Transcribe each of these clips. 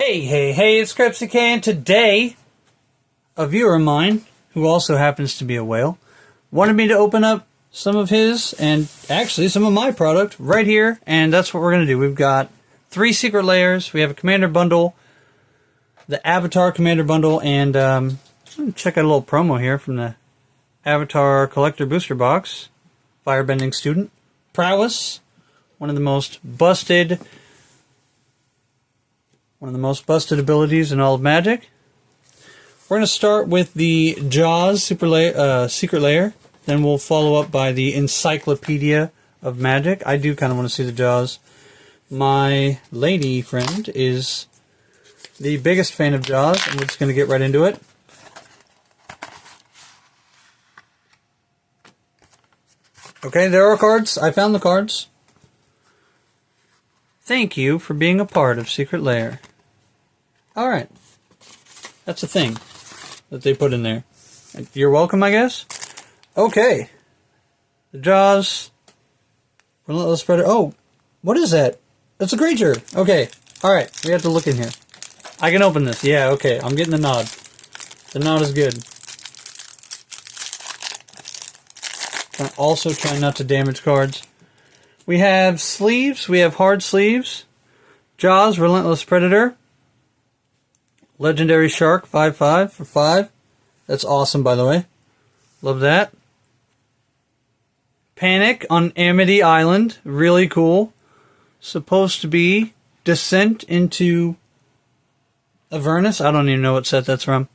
Hey, it's Krepsy K, and today, a viewer of mine, who also happens to be a whale, wanted me to open up some of his, and actually some of my product, right here, and that's what we're going to do. We've got 3 secret layers, we have a commander bundle, the Avatar commander bundle, and check out a little promo here from the Avatar Collector Booster Box. Firebending Student. Prowess, one of the most busted abilities in all of Magic. We're going to start with the Jaws secret layer. Then we'll follow up by the Encyclopedia of Magic. I do kind of want to see the Jaws. My lady friend is the biggest fan of Jaws, and we're just going to get right into it. Okay, there are cards. I found the cards. Thank you for being a part of Secret Lair. Alright. That's a thing that they put in there. You're welcome, I guess? Okay. The Jaws. Relentless Predator. Oh, what is that? That's a creature. Okay. Alright, we have to look in here. I can open this. Yeah, okay. I'm getting the nod. The nod is good. I'm also trying not to damage cards. We have sleeves. We have hard sleeves. Jaws, Relentless Predator. Legendary Shark, 5/5 for 5. That's awesome, by the way. Love that. Panic on Amity Island. Really cool. Supposed to be Descent into Avernus. I don't even know what set that's from.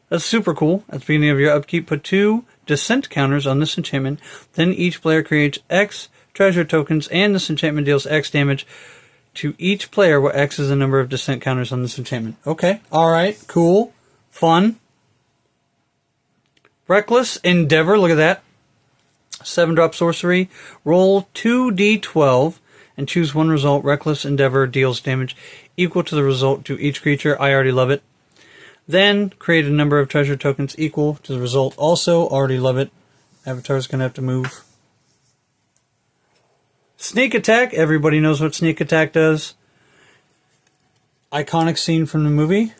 That's super cool. At the beginning of your upkeep, put 2 Descent counters on this enchantment. Then each player creates X treasure tokens, and this enchantment deals X damage to each player, where X is the number of Descent counters on this enchantment. Okay, alright, cool, fun. Reckless Endeavor, look at that. 7-drop sorcery. Roll 2d12 and choose one result. Reckless Endeavor deals damage equal to the result to each creature. I already love it. Then create a number of treasure tokens equal to the result. Also, already love it. Avatar's going to have to move. Sneak Attack. Everybody knows what Sneak Attack does. Iconic scene from the movie.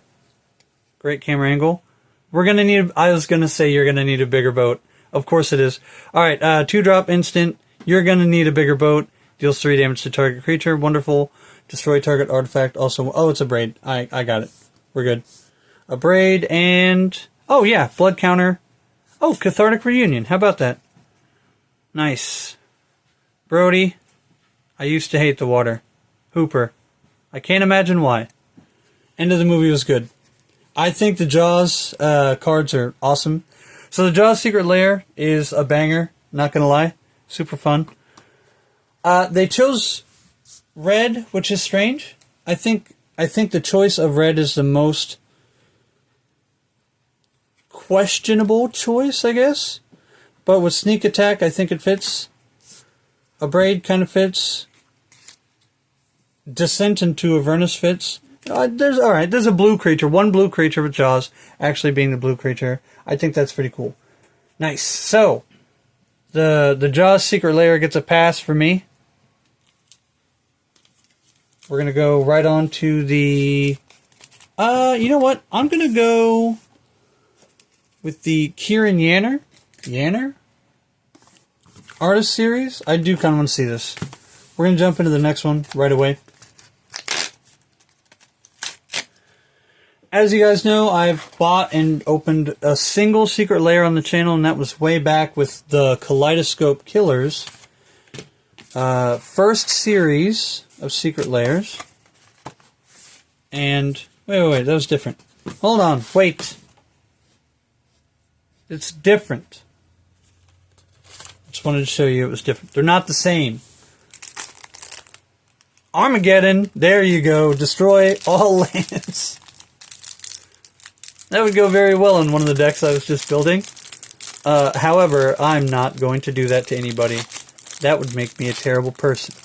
Great camera angle. We're going to need... I was going to say you're going to need a bigger boat. Of course it is. Alright, 2-drop instant. You're going to need a bigger boat. Deals 3 damage to target creature. Wonderful. Destroy target artifact. Also... Oh, it's a braid. I got it. We're good. A braid and... Oh, yeah. Blood counter. Oh, Cathartic Reunion. How about that? Nice. Brody. I used to hate the water. Hooper. I can't imagine why. End of the movie was good. I think the Jaws cards are awesome. So the Jaws Secret Lair is a banger. Not gonna lie. Super fun. They chose red, which is strange. I think the choice of red is the most questionable choice, I guess. But with Sneak Attack, I think it fits. A braid kind of fits. Descent into Avernus fits. There's a blue creature. One blue creature with Jaws actually being the blue creature. I think that's pretty cool. Nice. So, the Jaws Secret Lair gets a pass for me. We're going to go right on to the... you know what? I'm going to go with the Kieran Yanner Artist Series. I do kind of want to see this. We're going to jump into the next one right away. As you guys know, I've bought and opened a single Secret Lair on the channel, and that was way back with the Kaleidoscope Killers. First series of Secret Lairs. And, wait, that was different. Hold on, wait. It's different. Just wanted to show you it was different. They're not the same. Armageddon, there you go. Destroy all lands. That would go very well in one of the decks I was just building. However, I'm not going to do that to anybody. That would make me a terrible person.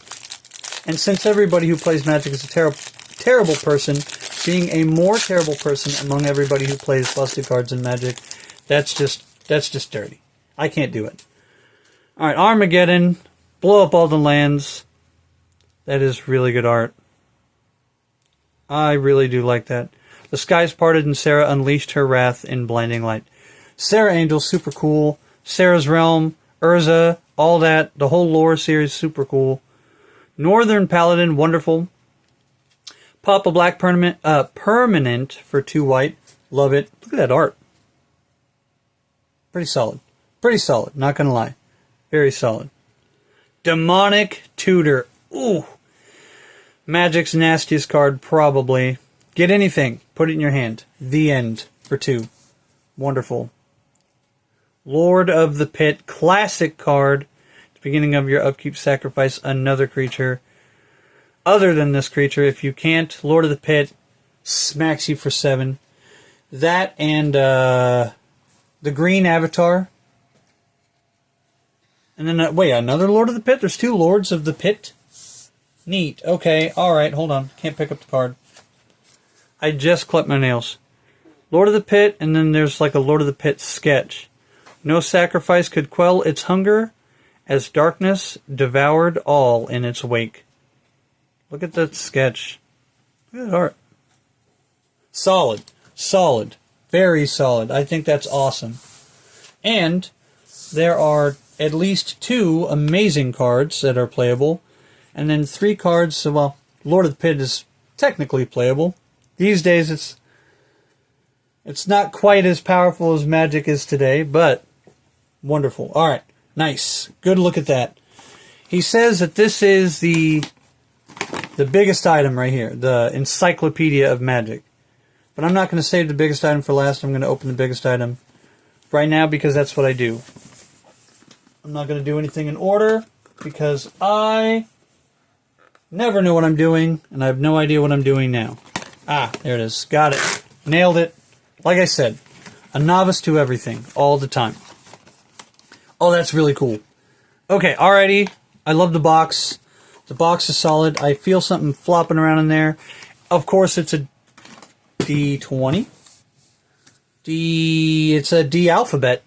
And since everybody who plays Magic is a terrible person, being a more terrible person among everybody who plays busted cards in Magic, that's just dirty. I can't do it. Alright, Armageddon. Blow up all the lands. That is really good art. I really do like that. The skies parted and Sarah unleashed her wrath in blinding light. Sarah Angel, super cool. Sarah's Realm, Urza, all that. The whole lore series, super cool. Northern Paladin, wonderful. Papa Black permanent for 2 white. Love it. Look at that art. Pretty solid. Pretty solid, not gonna lie. Very solid. Demonic Tutor. Ooh. Magic's nastiest card, probably. Get anything. Put it in your hand. The End for 2. Wonderful. Lord of the Pit. Classic card. At the beginning of your upkeep, sacrifice another creature. Other than this creature, if you can't, Lord of the Pit smacks you for 7. That and the green avatar. And then, wait, another Lord of the Pit? There's 2 Lords of the Pit? Neat. Okay, alright, hold on. Can't pick up the card. I just clipped my nails. Lord of the Pit, and then there's like a Lord of the Pit sketch. No sacrifice could quell its hunger, as darkness devoured all in its wake. Look at that sketch. Look at that art. Solid. Solid. Very solid. I think that's awesome. And there are at least 2 amazing cards that are playable. And then 3 cards, well, Lord of the Pit is technically playable. These days it's not quite as powerful as Magic is today, but wonderful. Alright, nice. Good look at that. He says that this is the biggest item right here, the Encyclopedia of Magic. But I'm not going to save the biggest item for last. I'm going to open the biggest item right now because that's what I do. I'm not going to do anything in order because I never know what I'm doing, and I have no idea what I'm doing now. Ah, there it is. Got it. Nailed it. Like I said, a novice to everything, all the time. Oh, that's really cool. Okay, alrighty. I love the box. The box is solid. I feel something flopping around in there. Of course, it's a D20. It's a D alphabet.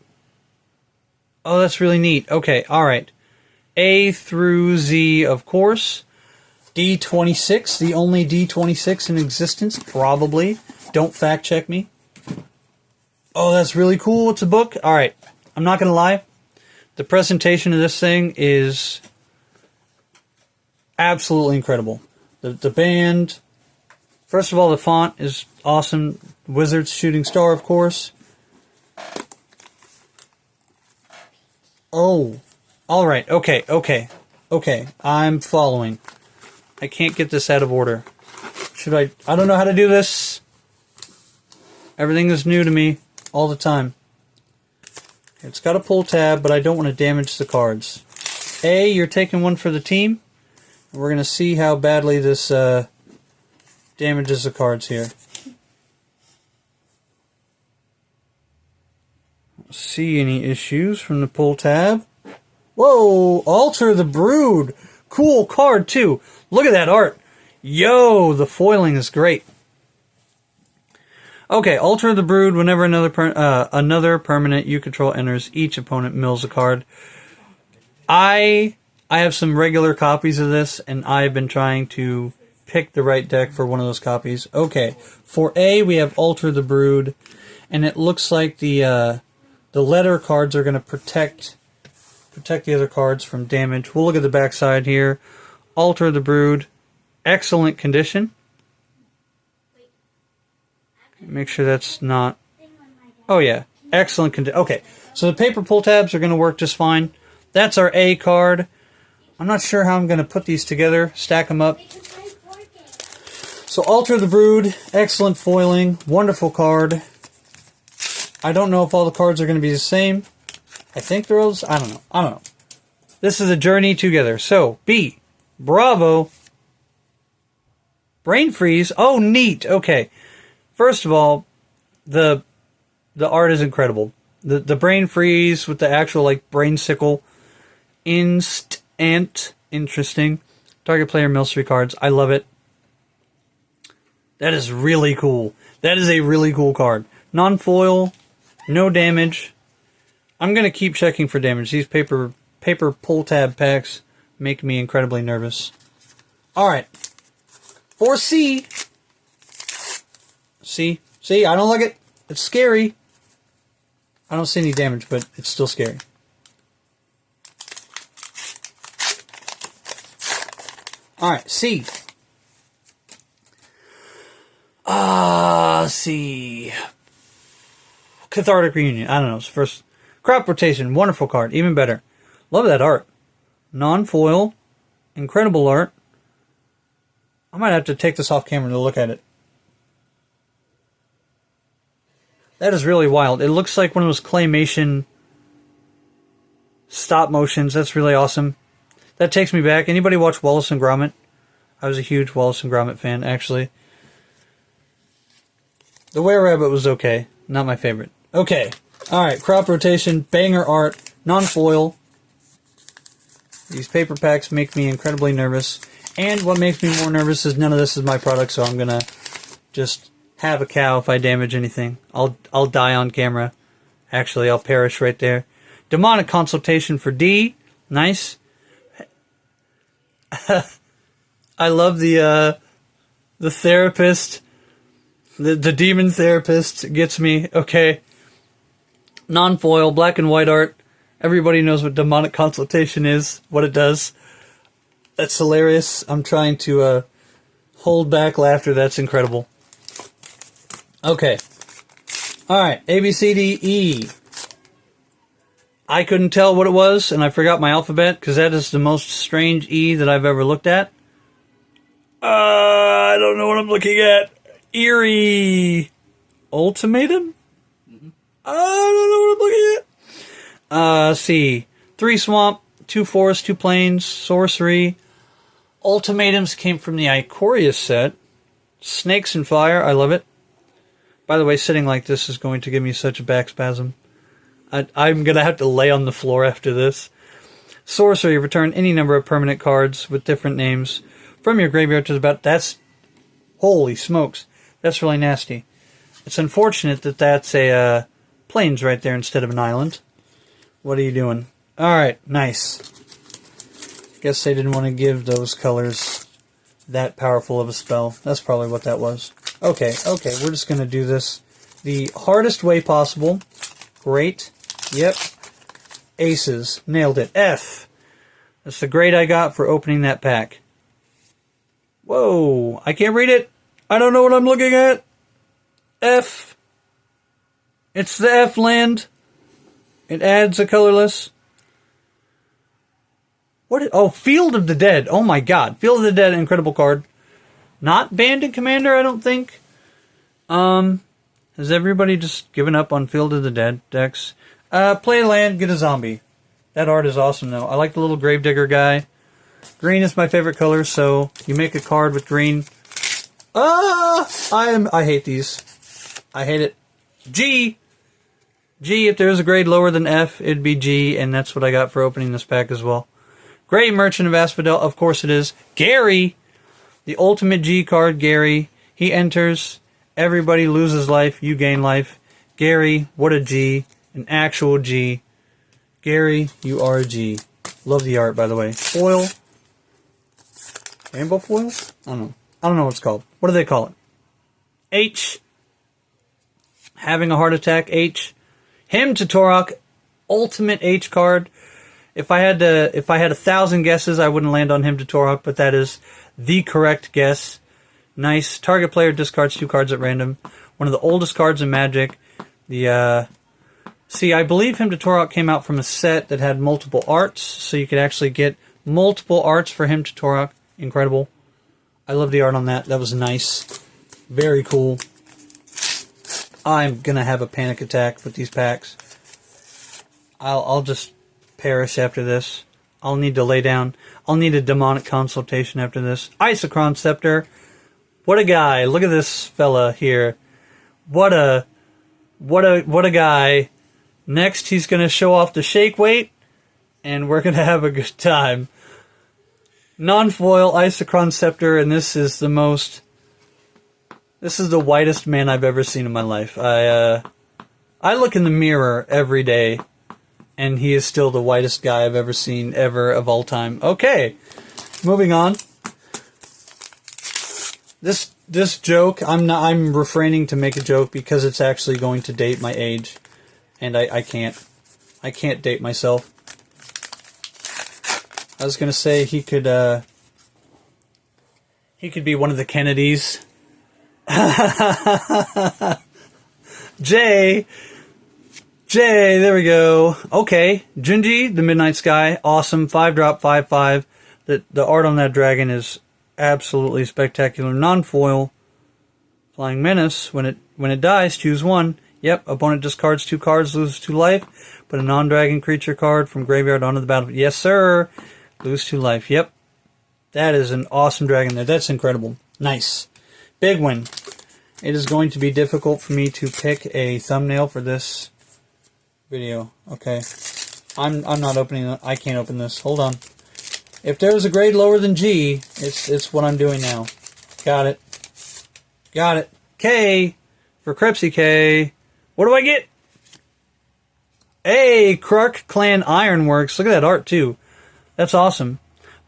Oh, that's really neat. Okay, alright. A through Z, of course. D26, the only D26 in existence, probably. Don't fact check me. Oh, that's really cool. It's a book. Alright, I'm not going to lie. The presentation of this thing is absolutely incredible. The band, first of all, the font is awesome. Wizard's Shooting Star, of course. Oh, alright, okay. I'm following. I can't get this out of order. I don't know how to do this. Everything is new to me all the time. It's got a pull tab, but I don't want to damage the cards. A, you're taking one for the team. We're going to see how badly this damages the cards here. See any issues from the pull tab? Whoa! Alter the Brood! Cool card, too. Look at that art. Yo, the foiling is great. Okay, Alter the Brood. Whenever another permanent you control enters, each opponent mills a card. I have some regular copies of this, and I've been trying to pick the right deck for one of those copies. Okay, for A, we have Alter the Brood, and it looks like the letter cards are going to protect the other cards from damage. We'll look at the back side here. Alter the Brood, excellent condition. Make sure that's not... Oh yeah, excellent condition. Okay, so the paper pull tabs are going to work just fine. That's our A card. I'm not sure how I'm going to put these together, stack them up. So Alter the Brood, excellent foiling, wonderful card. I don't know if all the cards are going to be the same. I think they're all... I don't know. This is a journey together. So, B. Bravo. Brain freeze. Oh, neat. Okay. First of all, the art is incredible. The brain freeze with the actual, like, brain sickle. Interesting. Target player mills 3 cards. I love it. That is really cool. That is a really cool card. Non-foil. No damage. I'm going to keep checking for damage. These paper pull tab packs make me incredibly nervous. Alright. For C, See? See? I don't like it. It's scary. I don't see any damage, but it's still scary. Alright, C. C. Cathartic Reunion. I don't know. It's first. Crop Rotation. Wonderful card. Even better. Love that art. Non-foil. Incredible art. I might have to take this off camera to look at it. That is really wild. It looks like one of those claymation stop motions. That's really awesome. That takes me back. Anybody watch Wallace and Gromit? I was a huge Wallace and Gromit fan, actually. The Were-Rabbit was okay. Not my favorite. Okay. Alright, Crop Rotation, banger art, non-foil. These paper packs make me incredibly nervous. And what makes me more nervous is none of this is my product, so I'm gonna just have a cow if I damage anything. I'll die on camera. Actually, I'll perish right there. Demonic Consultation for D. Nice. I love the therapist. The demon therapist gets me. Okay. Non-foil, black and white art. Everybody knows what demonic consultation is, what it does. That's hilarious. I'm trying to hold back laughter. That's incredible. Okay. Alright, A, B, C, D, E. I couldn't tell what it was, and I forgot my alphabet, because that is the most strange E that I've ever looked at. I don't know what I'm looking at. Eerie Ultimatum? I don't know what I'm looking at. C. 3 Swamp, 2 Forest, 2 Plains, Sorcery. Ultimatums came from the Icorius set. Snakes and Fire, I love it. By the way, sitting like this is going to give me such a back spasm. I'm going to have to lay on the floor after this. Sorcery, return any number of permanent cards with different names from your graveyard to the battle. That's... Holy smokes. That's really nasty. It's unfortunate that that's a plains right there instead of an island. What are you doing? Alright, nice. Guess they didn't want to give those colors that powerful of a spell. That's probably what that was. Okay, we're just going to do this the hardest way possible. Great. Yep. Aces. Nailed it. F. That's the grade I got for opening that pack. Whoa. I can't read it. I don't know what I'm looking at. F. It's the F land. It adds a colorless. Oh, Field of the Dead. Oh my god. Field of the Dead, incredible card. Not banned in Commander, I don't think. Has everybody just given up on Field of the Dead decks? Play a land, get a zombie. That art is awesome, though. I like the little Gravedigger guy. Green is my favorite color, so you make a card with green. I hate these. I hate it. G! G, if there was a grade lower than F, it'd be G, and that's what I got for opening this pack as well. Great Merchant of Asphodel, of course it is. Gary! The ultimate G card, Gary. He enters, everybody loses life, you gain life. Gary, what a G. An actual G. Gary, you are a G. Love the art, by the way. Foil. Rainbow foil? I don't know. I don't know what it's called. What do they call it? H. Having a heart attack, H. Hymn to Torok, ultimate H card. If I had 1,000 guesses, I wouldn't land on Hymn to Torok, but that is the correct guess. Nice. Target player discards 2 cards at random. One of the oldest cards in Magic. See, I believe Hymn to Torok came out from a set that had multiple arts, so you could actually get multiple arts for Hymn to Torok. Incredible. I love the art on that. That was nice. Very cool. I'm gonna have a panic attack with these packs. I'll just perish after this. I'll need to lay down. I'll need a demonic consultation after this. Isochron Scepter. What a guy. Look at this fella here. What a guy. Next, he's going to show off the shake weight, and we're going to have a good time. Non-foil Isochron Scepter, and this is the whitest man I've ever seen in my life. I look in the mirror every day, and he is still the whitest guy I've ever seen, ever, of all time. Okay, moving on. This joke, I'm refraining to make a joke because it's actually going to date my age, and I can't date myself. I was gonna say he could be one of the Kennedys. Jay, there we go. Okay, Junji, the Midnight Sky, awesome. 5-drop, 5/5. The art on that dragon is absolutely spectacular. Non-foil. Flying Menace. When it dies, choose one. Yep, opponent discards 2 cards, loses 2 life. Put a non-dragon creature card from graveyard onto the battlefield. Yes, sir. Lose 2 life. Yep. That is an awesome dragon there. That's incredible. Nice. Big win. It is going to be difficult for me to pick a thumbnail for this video. Okay. I'm not opening it. I can't open this. Hold on. If there's a grade lower than G, it's what I'm doing now. Got it. Got it. K for Crepsy K. What do I get? Hey, Kruk Clan Ironworks. Look at that art too. That's awesome.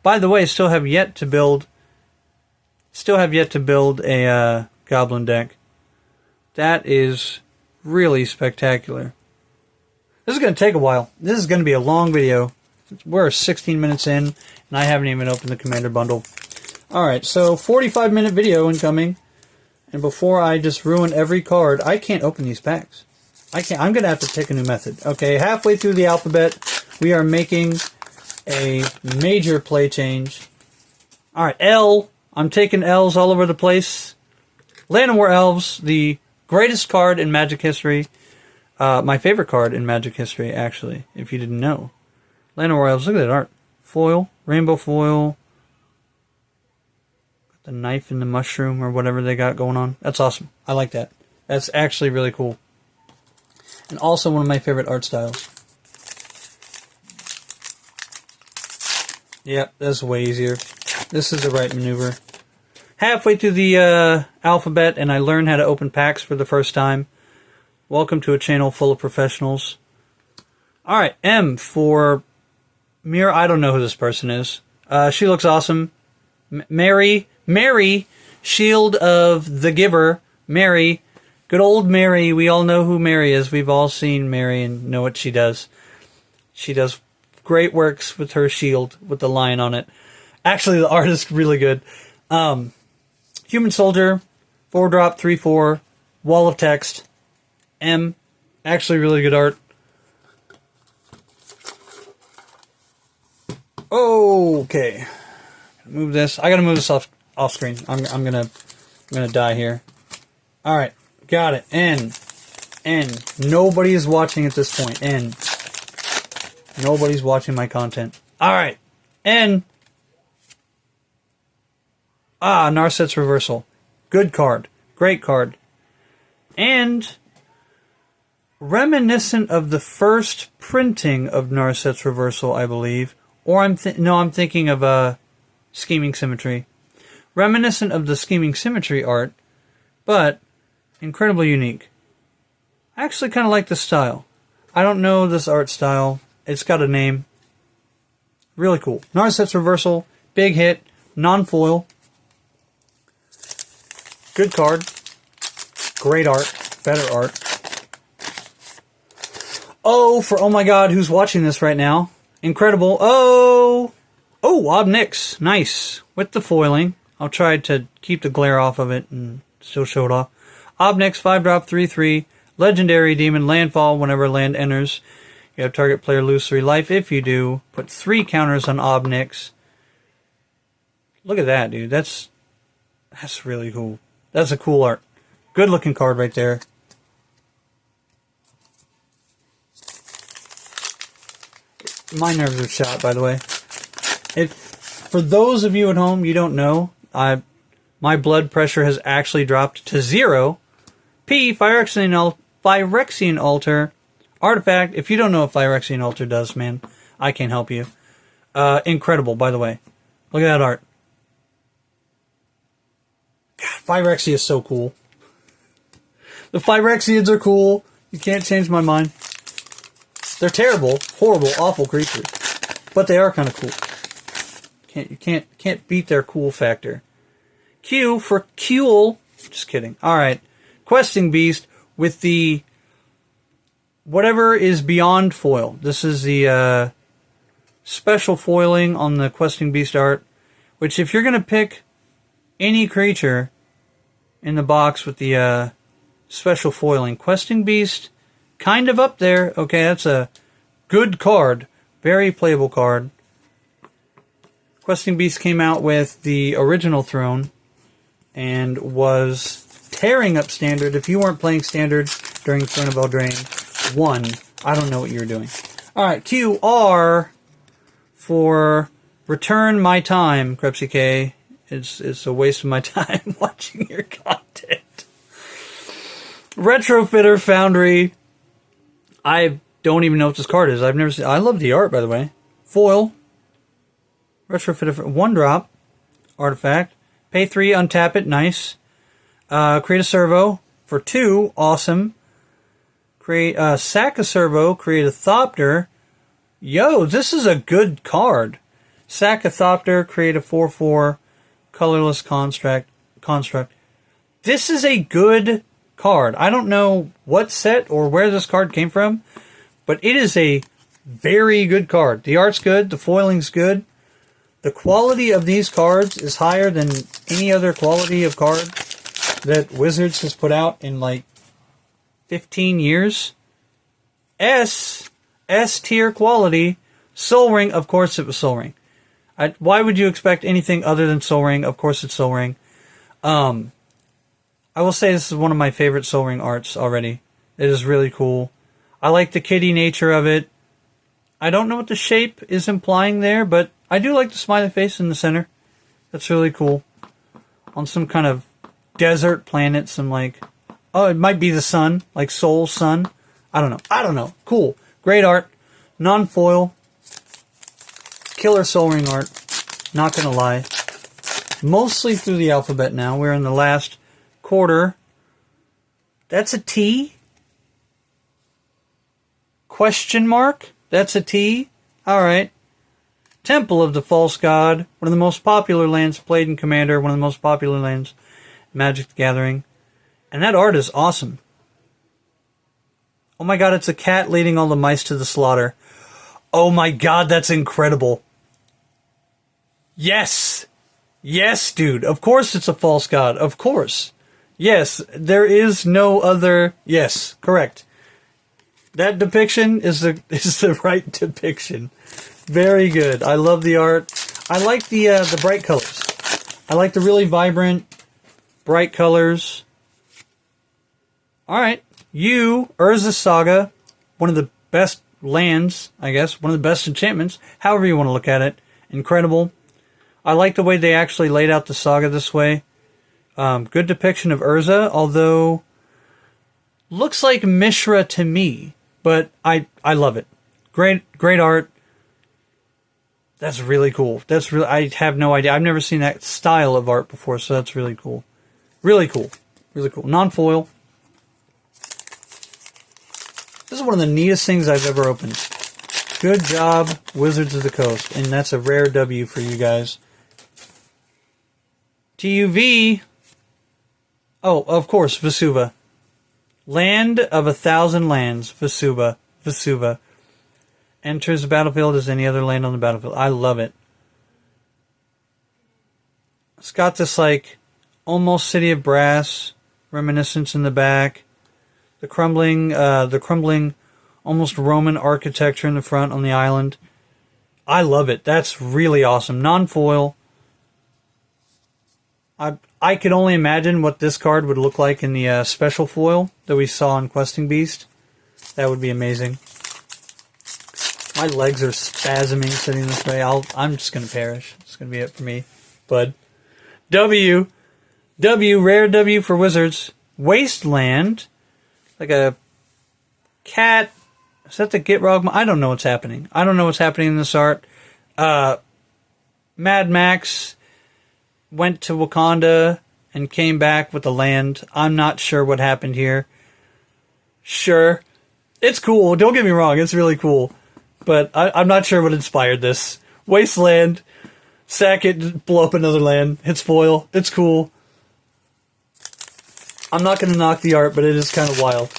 By the way, still have yet to build a goblin deck. That is really spectacular. This is going to take a while. This is going to be a long video. We're 16 minutes in, and I haven't even opened the Commander bundle. Alright, so 45-minute video incoming. And before I just ruin every card, I can't open these packs. I'm going to have to take a new method. Okay, halfway through the alphabet, we are making a major play change. Alright, L. I'm taking L's all over the place. Land of War Elves, the greatest card in Magic history. My favorite card in Magic history, actually, if you didn't know. Land of War Elves, look at that art. Foil, rainbow foil. The knife and the mushroom or whatever they got going on. That's awesome. I like that. That's actually really cool. And also one of my favorite art styles. Yep, that's way easier. This is the right maneuver. Halfway through the alphabet, and I learned how to open packs for the first time. Welcome to a channel full of professionals. Alright, M for Mir. I don't know who this person is. She looks awesome. Mary, Shield of the Giver. Mary, good old Mary. We all know who Mary is. We've all seen Mary and know what she does. She does great works with her shield with the lion on it. Actually, the art is really good. Human Soldier, 4-drop, 3/4, wall of text. M, actually really good art. Okay, move this. I gotta move this off screen. I'm gonna die here. All right, got it. N. Nobody is watching at this point. N. Nobody's watching my content. All right, N. Narset's Reversal. Good card. Great card. And reminiscent of the first printing of Narset's Reversal, I believe. Or I'm thinking of Scheming Symmetry. Reminiscent of the Scheming Symmetry art, but incredibly unique. I actually kind of like this style. I don't know this art style. It's got a name. Really cool. Narset's Reversal. Big hit. Non-foil. Good card. Great art. Better art. Oh, for oh my god, who's watching this right now? Incredible. Oh, Obnix. Nice. With the foiling. I'll try to keep the glare off of it and still show it off. Obnix, 5-drop, 3/3. Legendary Demon. Landfall. Whenever land enters, you have target player lose 3 life. If you do, put 3 counters on Obnix. Look at that, dude. That's really cool. That's a cool art. Good looking card right there. My nerves are shot, by the way. For those of you at home, you don't know, my blood pressure has actually dropped to 0. P, Phyrexian Altar. Artifact. If you don't know what Phyrexian Altar does, man, I can't help you. Incredible, by the way. Look at that art. God, Phyrexia is so cool. The Phyrexians are cool. You can't change my mind. They're terrible, horrible, awful creatures, but they are kind of cool. You can't beat their cool factor. Q for Kuel. Just kidding. All right. Questing Beast with the whatever is beyond foil. This is the special foiling on the Questing Beast art, which if you're going to pick any creature in the box with the special foiling, Questing Beast kind of up there. Okay, that's a good card. Very playable card. Questing Beast came out with the original Throne and was tearing up Standard. If you weren't playing Standard during Throne of Eldraine 1, I don't know what you were doing. Alright, QR for Return My Time, Krebsy K. It's a waste of my time watching your content. Retrofitter Foundry. I don't even know what this card is. I've never seen. I love the art, by the way. Foil. Retrofitter. 1-drop. Artifact. Pay 3, untap it. Nice. Create a servo for 2. Awesome. Create sack a servo. Create a Thopter. Yo, this is a good card. Sack a Thopter. Create a 4/4 colorless construct. This is a good card. I don't know what set or where this card came from, but it is a very good card. The art's good. The foiling's good. The quality of these cards is higher than any other quality of card that Wizards has put out in like 15 years. S tier quality. Soul Ring, of course it was Soul Ring. Why would you expect anything other than Soul Ring? Of course it's Soul Ring. I will say this is one of my favorite Soul Ring arts already. It is really cool. I like the kitty nature of it. I don't know what the shape is implying there, but I do like the smiley face in the center. That's really cool. On some kind of desert planet, some like... Oh, it might be the sun, like Soul Sun. I don't know. Cool. Great art. Non-foil. Killer Soul Ring art. Not gonna lie. Mostly through the alphabet now. We're in the last quarter. That's a T? Question mark? That's a T? Alright. Temple of the False God. One of the most popular lands played in Commander. One of the most popular lands in Magic the Gathering. And that art is awesome. Oh my god, it's a cat leading all the mice to the slaughter. Oh my god, that's incredible. Yes! Yes, dude. Of course it's a false god. Of course. Yes, there is no other... Yes, correct. That depiction is the right depiction. Very good. I love the art. I like the bright colors. I like the really vibrant, bright colors. Alright. Urza Saga. One of the best lands, I guess. One of the best enchantments. However you want to look at it. Incredible. I like the way they actually laid out the saga this way. Good depiction of Urza, although looks like Mishra to me, but I love it. Great art. That's really cool. I have no idea. I've never seen that style of art before, so that's really cool. Really cool. Really cool. Non-foil. This is one of the neatest things I've ever opened. Good job, Wizards of the Coast. And that's a rare W for you guys. TUV. Oh, of course, Vesuva. Land of 1,000 lands. Vesuva. Enters the battlefield as any other land on the battlefield. I love it. It's got this, like, almost City of Brass reminiscence in the back. The crumbling, almost Roman architecture in the front on the island. I love it. That's really awesome. Non-foil. I could only imagine what this card would look like in the special foil that we saw in Questing Beast. That would be amazing. My legs are spasming sitting this way. I'm just going to perish. It's going to be it for me. Bud. W, rare W for Wizards. Wasteland. Like a cat. Is that the Gitrog? I don't know what's happening. I don't know what's happening in this art. Mad Max went to Wakanda and came back with the land. I'm not sure what happened here. Sure. It's cool. Don't get me wrong. It's really cool. But I'm not sure what inspired this. Wasteland. Sack it. Blow up another land. It's foil. It's cool. I'm not going to knock the art, but it is kind of wild.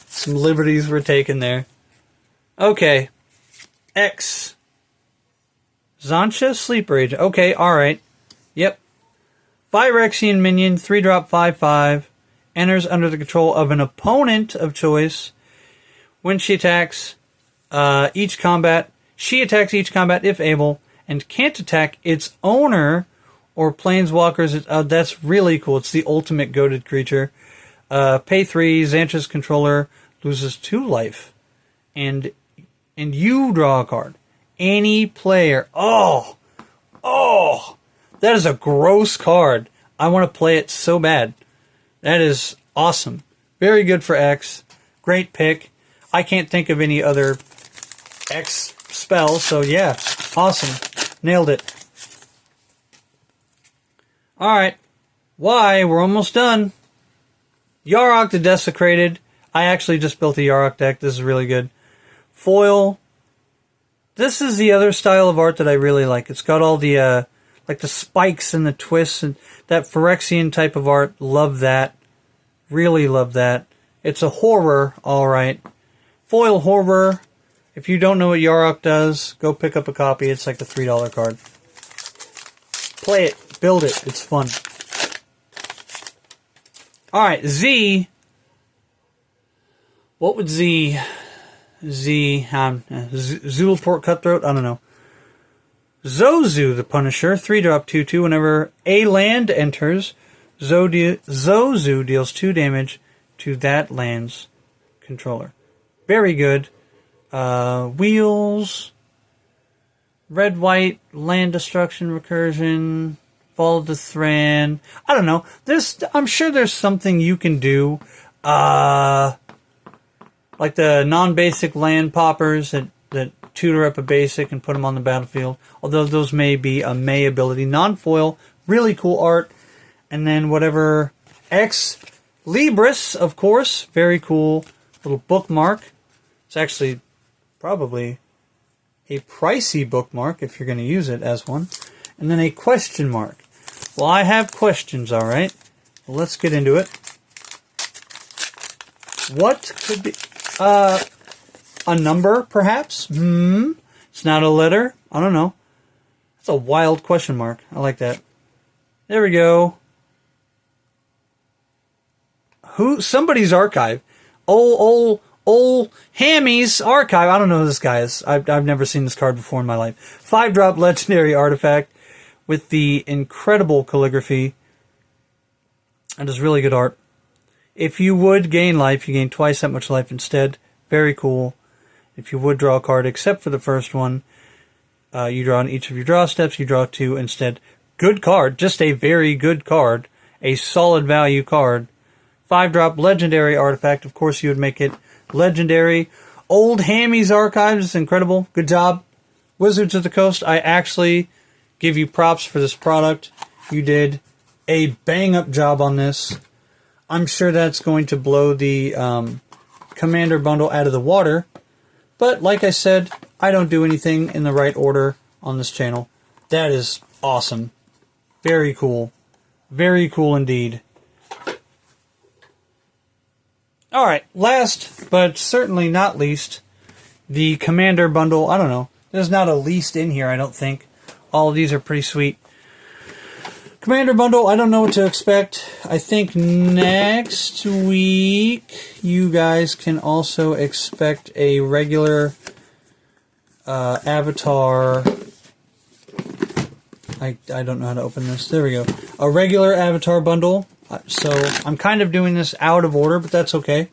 Some liberties were taken there. Okay. X. Zancha Sleeper Agent. Okay, alright. Yep. Phyrexian minion, 3-drop, 5/5. Enters under the control of an opponent of choice. When she attacks each combat, she attacks each combat if able, and can't attack its owner or planeswalkers. That's really cool. It's the ultimate goated creature. Pay 3, Zancha's controller loses 2 life. And you draw a card. Any player. Oh, that is a gross card. I want to play it so bad. That is awesome. Very good for X. Great pick. I can't think of any other X spells, so yeah, awesome. Nailed it. Alright. Y, we're almost done. Yarok the Desecrated. I actually just built a Yarok deck. This is really good. Foil. This is the other style of art that I really like. It's got all the like the spikes and the twists and that Phyrexian type of art. Love that. Really love that. It's a horror, alright. Foil horror. If you don't know what Yarok does, go pick up a copy. It's like a $3 card. Play it. Build it. It's fun. Alright, Z. What would Zoodleport Cutthroat? I don't know. Zozu the Punisher, 3-drop, 2/2. Whenever a land enters, Zozu deals 2 damage to that land's controller. Very good. Wheels, red-white, land destruction, recursion, fall of the Thran. I don't know. I'm sure there's something you can do. Like the non-basic land poppers that tutor up a basic and put them on the battlefield. Although those may be a May ability. Non-foil, really cool art. And then whatever X Libris, of course. Very cool little bookmark. It's actually probably a pricey bookmark if you're going to use it as one. And then a question mark. Well, I have questions, alright. Well, let's get into it. What could be... a number, perhaps? It's not a letter? I don't know. That's a wild question mark. I like that. There we go. Somebody's archive. Old Hammy's archive. I don't know who this guy is. I've never seen this card before in my life. 5-drop legendary artifact with the incredible calligraphy. That is really good art. If you would gain life, you gain twice that much life instead. Very cool. If you would draw a card, except for the first one, you draw on each of your draw steps, you draw 2 instead. Good card. Just a very good card. A solid value card. 5-drop legendary artifact. Of course, you would make it legendary. Old Hammy's Archives is incredible. Good job. Wizards of the Coast, I actually give you props for this product. You did a bang-up job on this. I'm sure that's going to blow the Commander bundle out of the water. But like I said, I don't do anything in the right order on this channel. That is awesome. Very cool. Very cool indeed. Alright, last but certainly not least, the Commander bundle. I don't know. There's not a least in here, I don't think. All of these are pretty sweet. Commander bundle, I don't know what to expect. I think next week you guys can also expect a regular avatar. I don't know how to open this. There we go. A regular avatar bundle. So I'm kind of doing this out of order, but that's okay.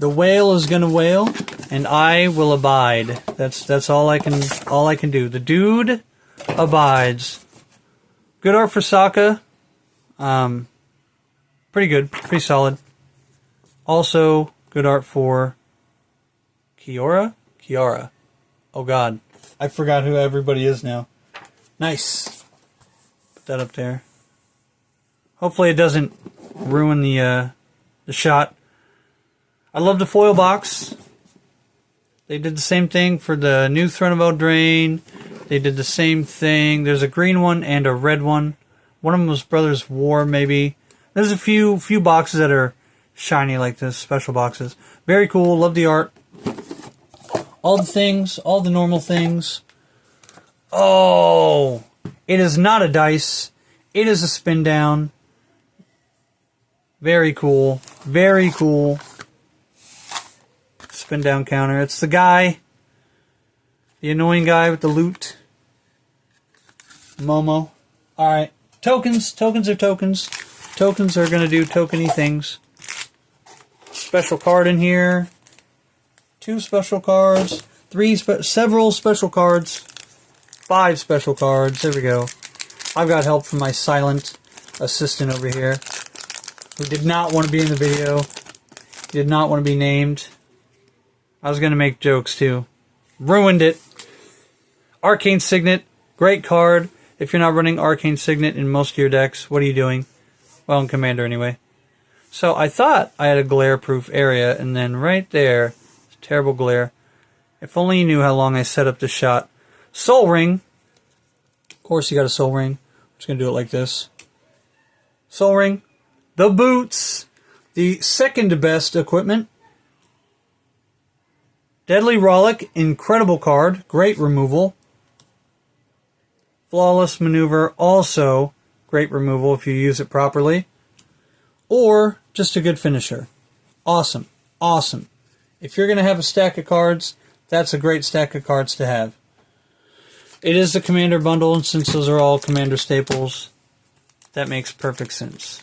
The whale is gonna wail, and I will abide. That's all I can do. The dude abides. Good art for Sokka. Pretty good. Pretty solid. Also, good art for Kiora? Kiara. Oh god. I forgot who everybody is now. Nice. Put that up there. Hopefully it doesn't ruin the shot. I love the foil box. They did the same thing for the new Throne of Eldraine. They did the same thing. There's a green one and a red one. One of them was Brothers War, maybe. There's a few boxes that are shiny like this, special boxes. Very cool. Love the art. All the things, all the normal things. Oh, it is not a dice. It is a spin down. Very cool. Very cool. Spin down counter. It's the guy. The annoying guy with the loot. Momo. Alright. Tokens. Tokens are tokens. Tokens are going to do tokeny things. Special card in here. 2 special cards. Several special cards. 5 special cards. There we go. I've got help from my silent assistant over here, who did not want to be in the video. Did not want to be named. I was going to make jokes too. Ruined it. Arcane Signet. Great card. If you're not running Arcane Signet in most of your decks, what are you doing? Well, in Commander anyway. So I thought I had a glare-proof area, and then right there, terrible glare. If only you knew how long I set up this shot. Soul Ring. Of course you got a Soul Ring. I'm just going to do it like this. Soul Ring. The boots. The second best equipment. Deadly Rollick. Incredible card. Great removal. Flawless Maneuver. Also great removal if you use it properly. Or just a good finisher. Awesome. Awesome. If you're going to have a stack of cards, that's a great stack of cards to have. It is the Commander bundle, and since those are all Commander staples, that makes perfect sense.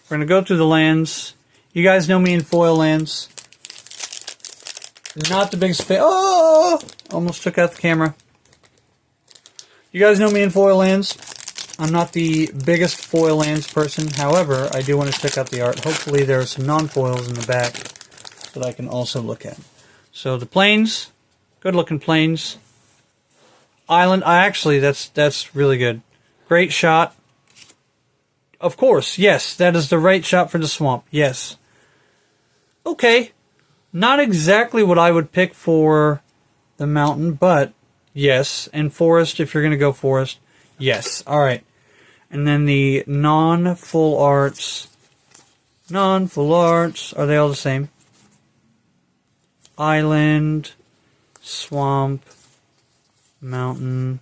We're going to go through the lands. You guys know me in foil lands. Not the biggest fan. Oh! Almost took out the camera. You guys know me in foil lands. I'm not the biggest foil lands person. However, I do want to check out the art. Hopefully there are some non-foils in the back that I can also look at. So the plains. Good looking plains. Island. Actually, that's really good. Great shot. Of course, yes. That is the right shot for the swamp. Yes. Okay. Not exactly what I would pick for the mountain, but yes. And forest, if you're going to go forest. Yes. Alright. And then the non-full arts. Non-full arts. Are they all the same? Island. Swamp. Mountain.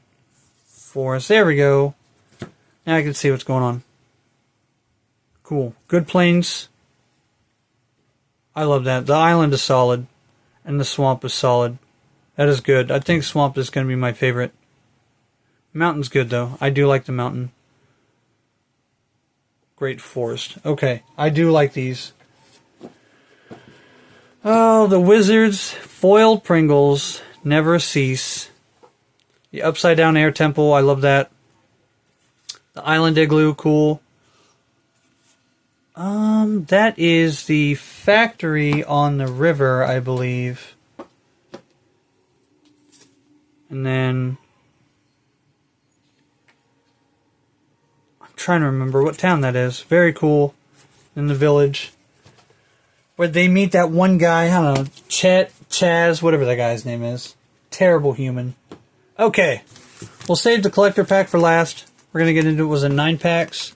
Forest. There we go. Now I can see what's going on. Cool. Good plains. I love that. The island is solid. And the swamp is solid. That is good. I think swamp is going to be my favorite. Mountain's good, though. I do like the mountain. Great forest. Okay. I do like these. Oh, the wizards. Foiled Pringles. Never cease. The upside down air temple. I love that. The island igloo. Cool. That is the factory on the river, I believe. And then I'm trying to remember what town that is. Very cool. In the village. Where they meet that one guy, I don't know, Chaz, whatever that guy's name is. Terrible human. Okay. We'll save the collector pack for last. We're going to get into it. Was it 9 packs?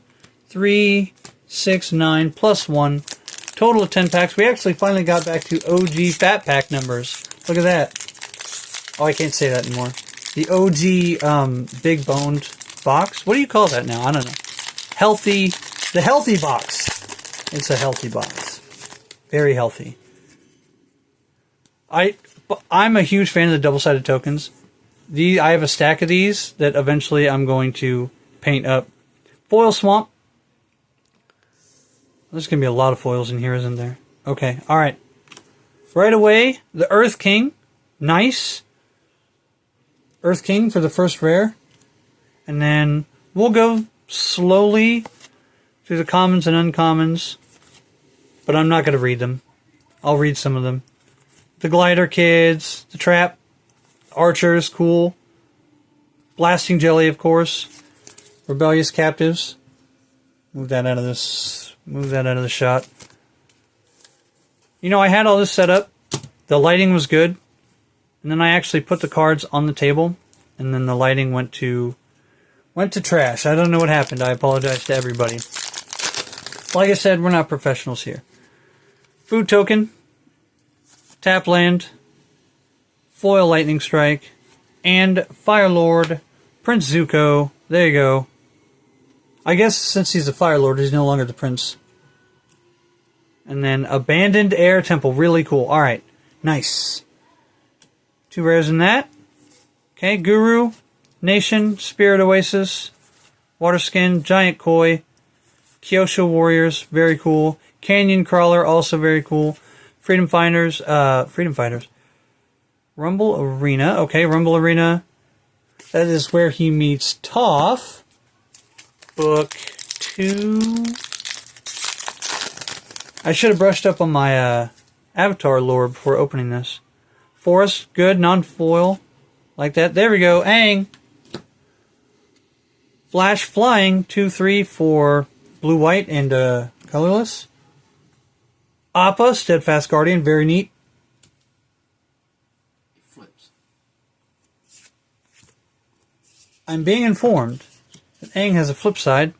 3, 6, 9, plus 1. Total of 10 packs. We actually finally got back to OG fat pack numbers. Look at that. Oh, I can't say that anymore. The OG big boned box. What do you call that now? I don't know. Healthy. The healthy box. It's a healthy box. Very healthy. I'm a huge fan of the double-sided tokens. I have a stack of these that eventually I'm going to paint up. Foil Swamp. There's going to be a lot of foils in here, isn't there? Okay, alright. Right away, the Earth King. Nice. Earth King for the first rare. And then we'll go slowly through the commons and uncommons. But I'm not going to read them. I'll read some of them. The Glider Kids. The Trap. Archers, cool. Blasting Jelly, of course. Rebellious Captives. Move that out of this. Move that out of the shot. You know, I had all this set up. The lighting was good. And then I actually put the cards on the table. And then the lighting went to Went to trash. I don't know what happened. I apologize to everybody. Like I said, we're not professionals here. Food token. Tap land. Foil lightning strike. And Fire Lord. Prince Zuko. There you go. I guess since he's a Fire Lord, he's no longer the prince. And then Abandoned Air Temple. Really cool. Alright. Nice. 2 rares in that. Okay, Guru. Nation. Spirit Oasis. Water Skin. Giant Koi. Kyosho Warriors. Very cool. Canyon Crawler. Also very cool. Freedom Fighters. Rumble Arena. Okay, Rumble Arena. That is where he meets Toph. Book 2. I should have brushed up on my Avatar lore before opening this. Forest, good, non-foil. Like that. There we go. Aang. Flash Flying, 2/3 for blue-white and colorless. Appa, Steadfast Guardian, very neat. Flips. I'm being informed that Aang has a flip side.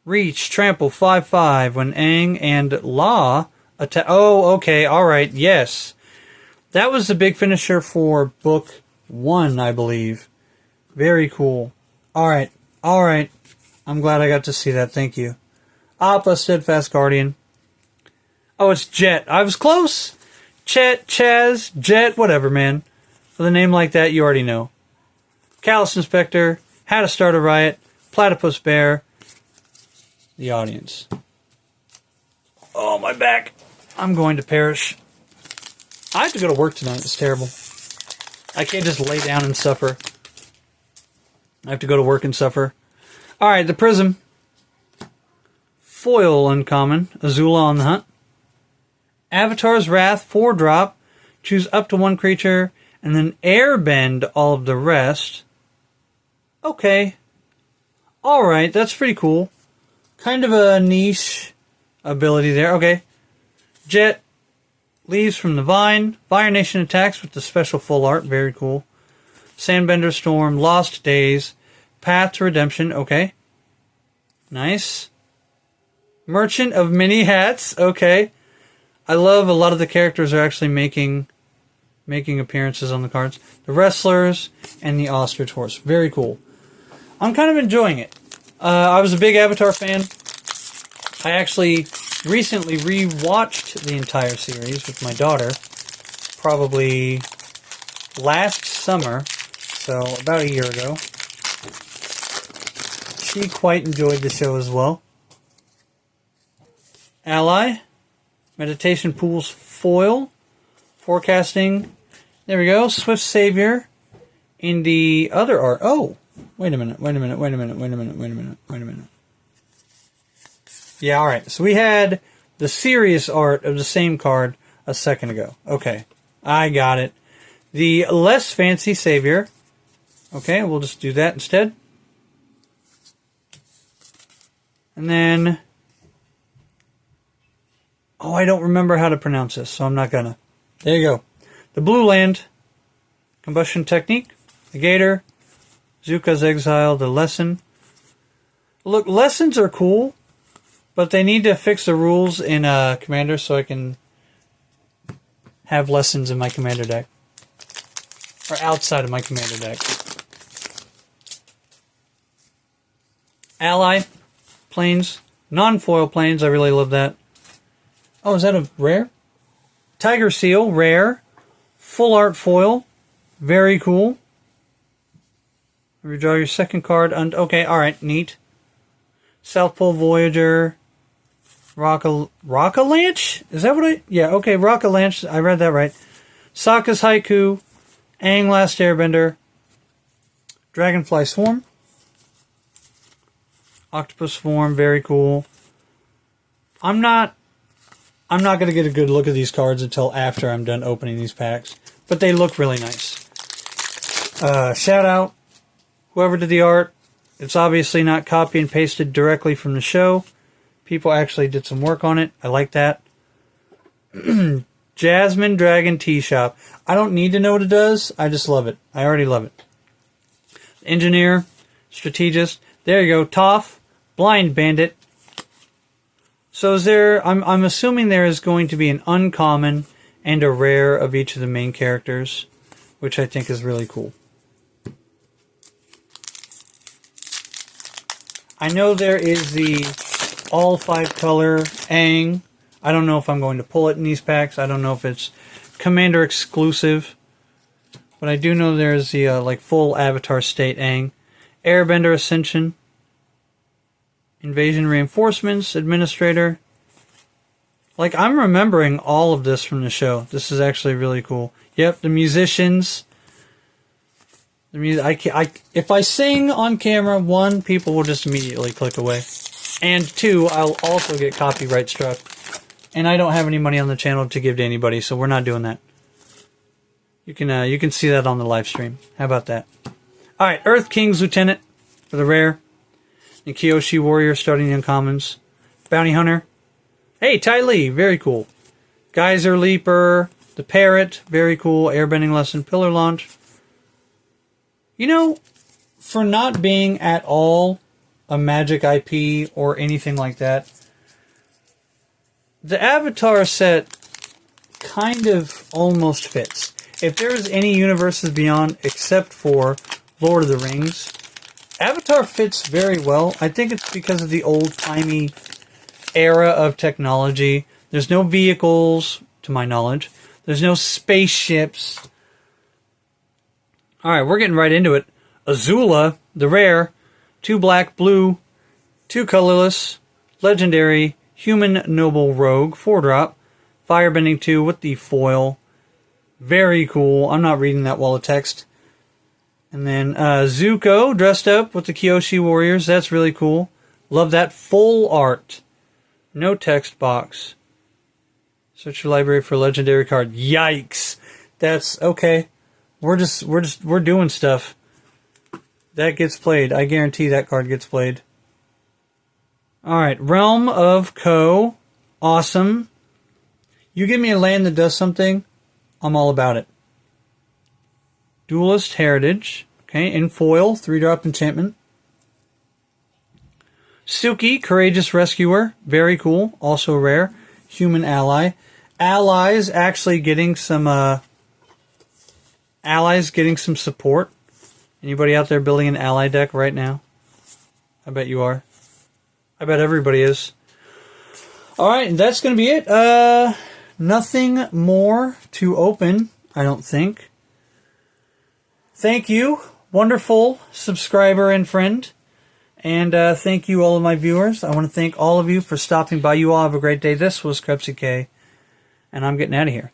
Reach, trample, 5/5 when Aang and La attack. Oh, okay, alright, yes. That was the big finisher for book 1, I believe. Very cool. Alright, alright. I'm glad I got to see that, thank you. Appa, Steadfast Guardian. Oh, it's Jet. I was close. Chet, Chaz, Jet, whatever, man. With a name like that, you already know. Callous Inspector, How to Start a Riot, Platypus Bear, the audience. Oh, my back. I'm going to perish. I have to go to work tonight. It's terrible. I can't just lay down and suffer. I have to go to work and suffer. Alright, the Prism. Foil uncommon. Azula on the Hunt. Avatar's Wrath, 4-drop. Choose up to 1 creature. And then airbend all of the rest. Okay. Alright, that's pretty cool. Kind of a niche ability there. Okay. Jet. Leaves from the Vine. Fire Nation attacks with the special full art. Very cool. Sandbender Storm. Lost Days. Path to Redemption. Okay. Nice. Merchant of Many Hats. Okay. I love a lot of the characters are actually making appearances on the cards. The Wrestlers and the Ostrich Horse. Very cool. I'm kind of enjoying it. I was a big Avatar fan. I actually recently re-watched the entire series with my daughter. Probably last summer. So, about a year ago. She quite enjoyed the show as well. Ally. Meditation Pools Foil. Forecasting. There we go. Swift Savior. In the other art. Oh! Wait a minute. Yeah, alright. So we had the serious art of the same card a second ago. Okay. I got it. The less fancy Savior. Okay, we'll just do that instead. And then... Oh, I don't remember how to pronounce this, so I'm not gonna. There you go. The Blue Land. Combustion Technique. The Gator. Zuka's Exile. The Lesson. Look, lessons are cool, but they need to fix the rules in Commander so I can have lessons in my Commander deck. Or outside of my Commander deck. Ally. Planes. Non-foil planes. I really love that. Oh, is that a rare? Tiger Seal, rare. Full art foil. Very cool. Redraw your second card. Okay, alright, neat. South Pole Voyager. Rockalanche? Is that what I... Yeah, okay, Rockalanche. I read that right. Sokka's Haiku. Aang Last Airbender. Dragonfly Swarm. Octopus Swarm, very cool. I'm not going to get a good look at these cards until after I'm done opening these packs. But they look really nice. Shout out whoever did the art. It's obviously not copy and pasted directly from the show. People actually did some work on it. I like that. Jasmine Dragon Tea Shop. I don't need to know what it does. I just love it. I already love it. Engineer, Strategist. There you go. Toph, Blind Bandit. So is there... I'm assuming there is going to be an uncommon and a rare of each of the main characters, which I think is really cool. I know there is the all 5-color Aang. I don't know if I'm going to pull it in these packs. I don't know if it's Commander exclusive. But I do know there's the like full Avatar State Aang. Airbender Ascension. Invasion Reinforcements. Administrator. Like, I'm remembering all of this from the show. This is actually really cool. Yep, the musicians. The music. If I sing on camera, 1, people will just immediately click away. And 2, I'll also get copyright struck. And I don't have any money on the channel to give to anybody, so we're not doing that. You can see that on the live stream. How about that? Alright, Earth King's Lieutenant for the rare. The Kyoshi Warrior starting in commons. Bounty Hunter. Hey, Ty Lee, very cool. Geyser Leaper, the Parrot, very cool. Airbending Lesson, Pillar Launch. You know, for not being at all a Magic IP or anything like that, the Avatar set kind of almost fits. If there's any universes beyond except for Lord of the Rings, Avatar fits very well. I think it's because of the old-timey era of technology. There's no vehicles, to my knowledge. There's no spaceships. Alright, we're getting right into it. Azula, the rare. 2 black, blue, 2 colorless, legendary, human noble rogue, 4-drop. Firebending 2 with the foil. Very cool. I'm not reading that wall of text. And then Zuko dressed up with the Kyoshi Warriors. That's really cool. Love that full art. No text box. Search your library for a legendary card. Yikes. That's okay. We're doing stuff. That gets played. I guarantee that card gets played. Alright, Realm of Ko. Awesome. You give me a land that does something, I'm all about it. Duelist Heritage. Okay, in foil, 3-drop enchantment. Suki, Courageous Rescuer. Very cool. Also rare. Human ally. Allies actually getting some support. Anybody out there building an ally deck right now? I bet you are. I bet everybody is. Alright, and that's going to be it. Nothing more to open, I don't think. Thank you, wonderful subscriber and friend. And thank you, all of my viewers. I want to thank all of you for stopping by. You all have a great day. This was Krebsy K, and I'm getting out of here.